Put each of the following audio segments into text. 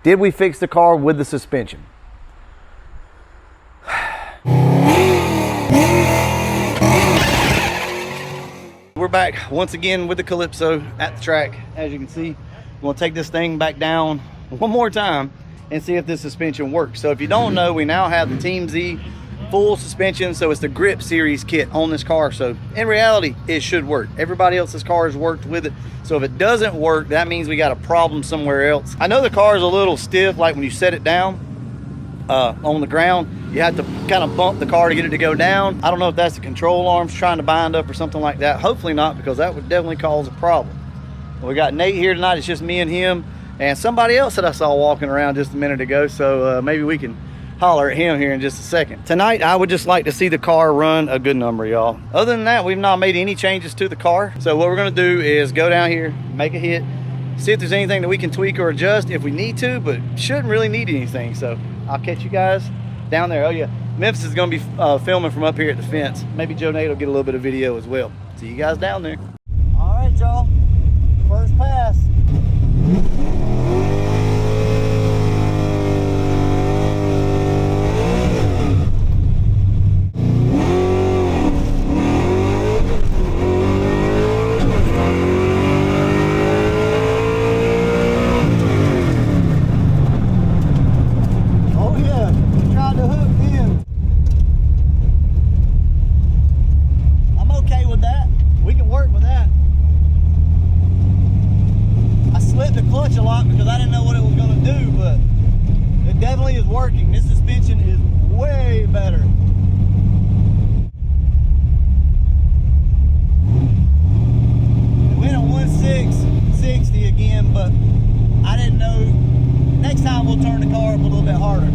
Did we fix the car with the suspension? We're back once again with the Calypso at the track. As you can see, we're gonna take this thing back down one more time and see if this suspension works. So if you don't know, we now have the Team Z full suspension. So it's the Grip Series kit on this car. So in reality, it should work. Everybody else's car has worked with it. So if it doesn't work, that means we got a problem somewhere else. I know the car is a little stiff, like when you set it down on the ground, you have to kind of bump the car to get it to go down. I don't know if that's the control arms trying to bind up or something like that. Hopefully not, because that would definitely cause a problem. We got Nate here tonight. It's just me and him and somebody else that I saw walking around just a minute ago. So maybe we can holler at him here in just a second. Tonight, I would just like to see the car run a good number, y'all. Other than that, we've not made any changes to the car. So what we're gonna do is go down here, make a hit, see if there's anything that we can tweak or adjust if we need to, but shouldn't really need anything. So I'll catch you guys down there. Oh yeah, Memphis is gonna be filming from up here at the fence. Maybe Joe Nate will get a little bit of video as well. See you guys down there. All right, y'all, first pass. Working. This suspension is way better. It went on 1660 again, but I didn't know. Next time we'll turn the car up a little bit harder.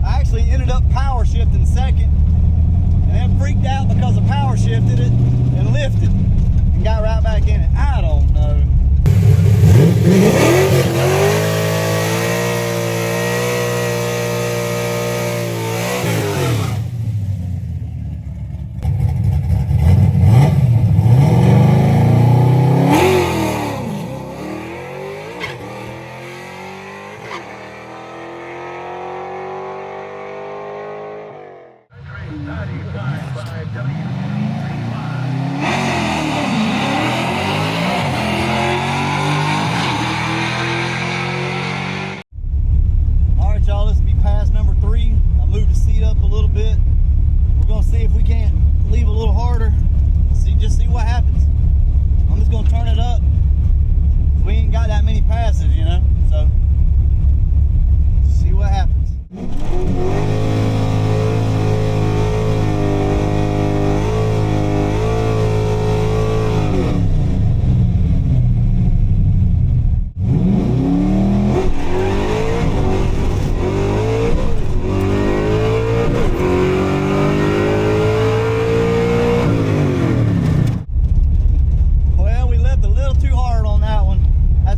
I actually ended up power shifting second and then freaked out because I power shifted it and lifted and got right back in it. I don't know. Alright y'all, this will be pass number 3. I'll move the seat up a little bit. We're gonna see if we can't leave a little harder. Just see what happens. I'm just gonna turn it up. We ain't got that many passes, you know, so see what happens.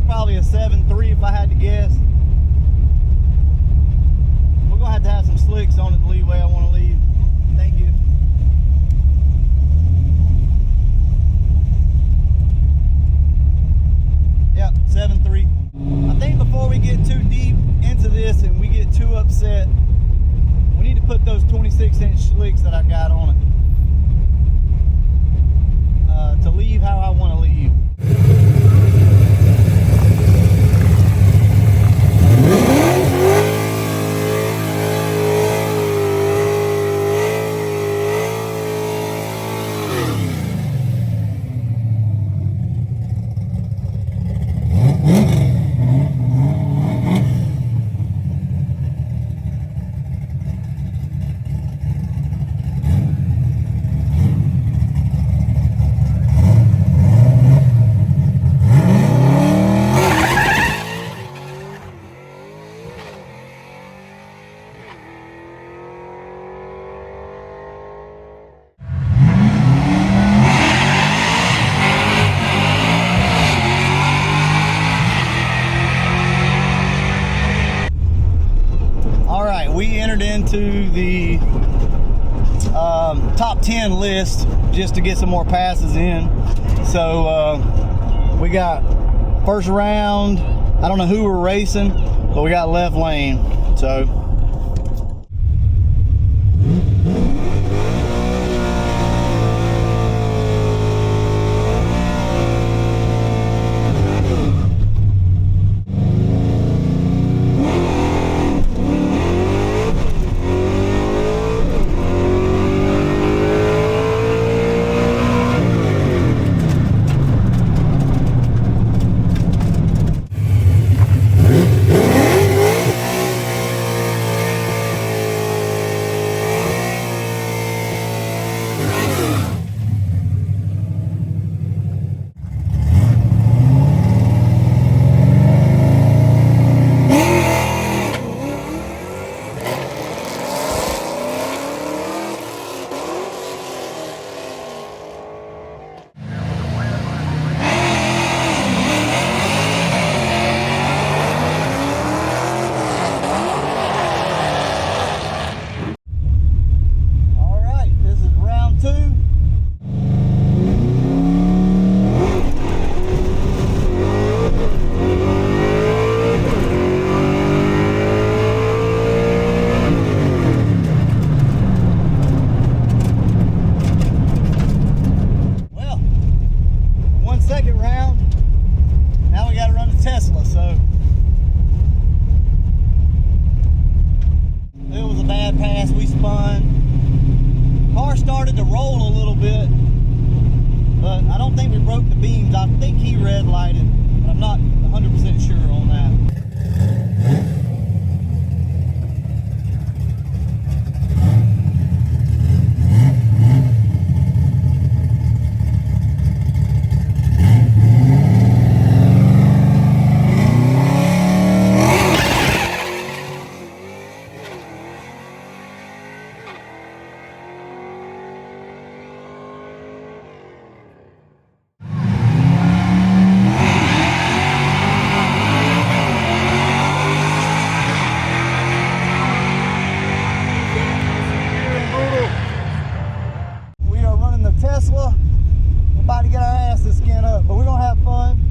Probably a 7.3 if I had to guess. We're gonna have to have some slicks on it to leave where I want to leave. Thank you. Yep, 7.3. I think before we get too deep into this and we get too upset, we need to put those 26-inch slicks that I got on it to leave how I want to leave. into the top 10 list just to get some more passes in. So we got first round. I don't know who we're racing, but we got left lane. So started to roll a little bit, but I don't think we broke the beams. I think he red lighted, but I'm not 100% sure on that. Tesla, we're about to get our asses skinned up, but we're gonna have fun.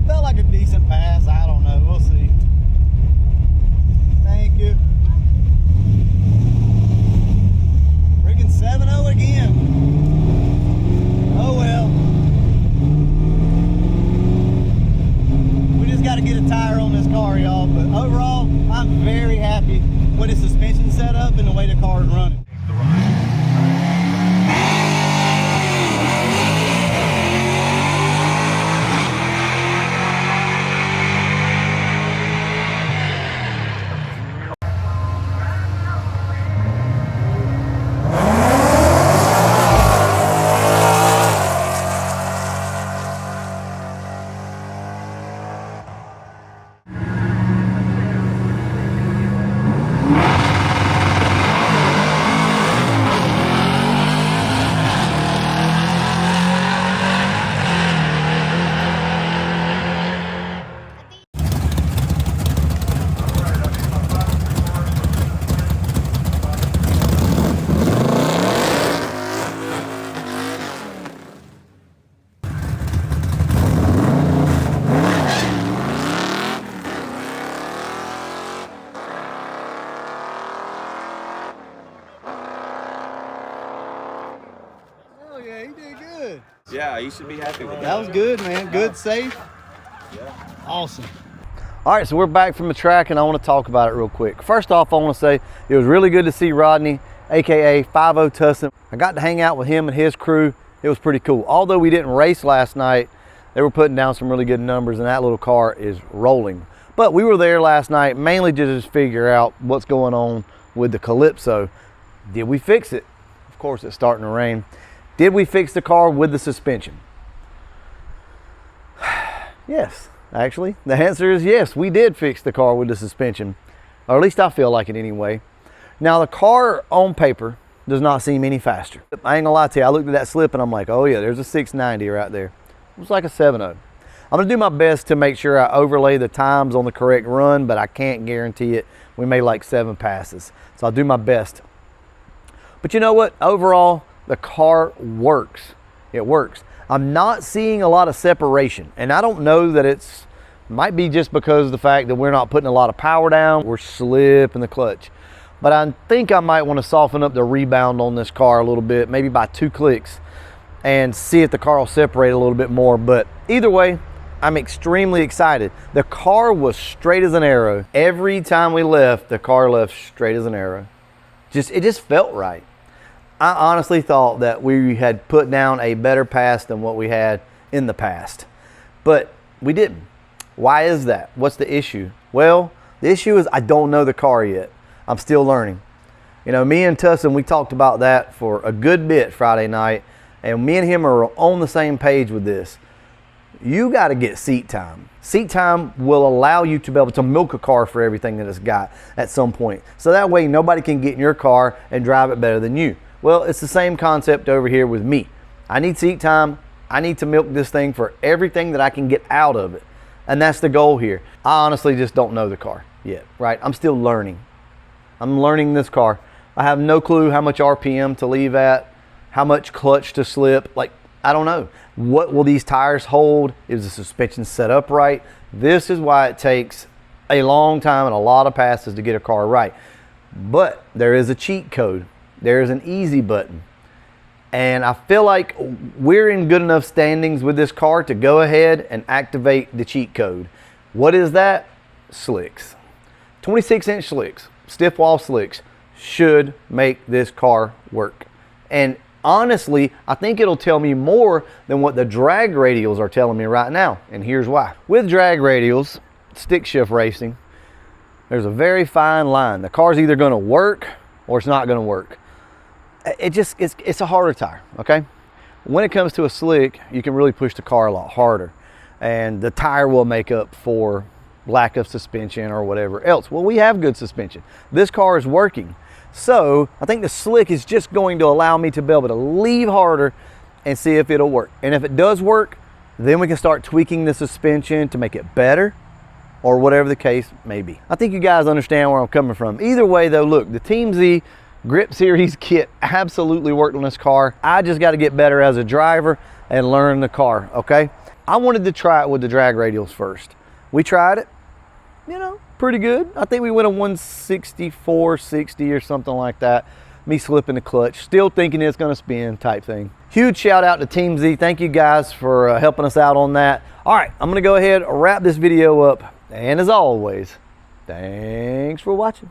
Felt like a decent pass. I don't know. We'll see. Thank you. Freaking 7-0 again. Oh well. We just got to get a tire on this car, y'all. But overall, I'm very happy with the suspension setup and the way the car is running. Yeah, he did good. Yeah, you should be happy with that. That was good, man. Good, safe. Yeah. Awesome. All right, so we're back from the track, and I want to talk about it real quick. First off, I want to say it was really good to see Rodney, aka 5-0 Tussin. I got to hang out with him and his crew. It was pretty cool. Although we didn't race last night, they were putting down some really good numbers, and that little car is rolling. But we were there last night mainly to just figure out what's going on with the Calypso. Did we fix it? Of course, it's starting to rain. Did we fix the car with the suspension? Yes, actually, the answer is yes, we did fix the car with the suspension, or at least I feel like it anyway. Now the car on paper does not seem any faster. I ain't gonna lie to you, I looked at that slip and I'm like, oh yeah, there's a 690 right there. It was like a 7.0. I'm gonna do my best to make sure I overlay the times on the correct run, but I can't guarantee it. We made like 7 passes, so I'll do my best. But you know what? Overall, the car works. It works. I'm not seeing a lot of separation, and I don't know that might be just because of the fact that we're not putting a lot of power down. We're slipping the clutch. But I think I might want to soften up the rebound on this car a little bit, maybe by 2 clicks, and see if the car will separate a little bit more. But either way, I'm extremely excited. The car was straight as an arrow. Every time we left, the car left straight as an arrow. It just felt right. I honestly thought that we had put down a better pass than what we had in the past, but we didn't. Why is that? What's the issue? Well, the issue is I don't know the car yet. I'm still learning. You know, me and Tussin, we talked about that for a good bit Friday night, and me and him are on the same page with this. You got to get seat time. Seat time will allow you to be able to milk a car for everything that it's got at some point. So that way nobody can get in your car and drive it better than you. Well, it's the same concept over here with me. I need seat time. I need to milk this thing for everything that I can get out of it. And that's the goal here. I honestly just don't know the car yet, right? I'm still learning. I'm learning this car. I have no clue how much RPM to leave at, how much clutch to slip. Like, I don't know. What will these tires hold? Is the suspension set up right? This is why it takes a long time and a lot of passes to get a car right. But there is a cheat code. There is an easy button. And I feel like we're in good enough standings with this car to go ahead and activate the cheat code. What is that? Slicks. 26-inch slicks, stiff wall slicks, should make this car work. And honestly, I think it'll tell me more than what the drag radials are telling me right now. And here's why. With drag radials, stick shift racing, there's a very fine line. The car's either gonna work or it's not gonna work. It's a harder tire, okay? When it comes to a slick, you can really push the car a lot harder, and the tire will make up for lack of suspension or whatever else. Well, we have good suspension. This car is working. So I think the slick is just going to allow me to be able to leave harder and see if it'll work. And if it does work, then we can start tweaking the suspension to make it better or whatever the case may be. I think you guys understand where I'm coming from. Either way though, look, the Team Z Grip Series kit absolutely worked on this car. I just got to get better as a driver and learn the car, okay? I wanted to try it with the drag radials first. We tried it, you know, pretty good. I think we went a 164, 60 or something like that. Me slipping the clutch, still thinking it's gonna spin type thing. Huge shout out to Team Z. Thank you guys for helping us out on that. All right, I'm gonna go ahead and wrap this video up. And as always, thanks for watching.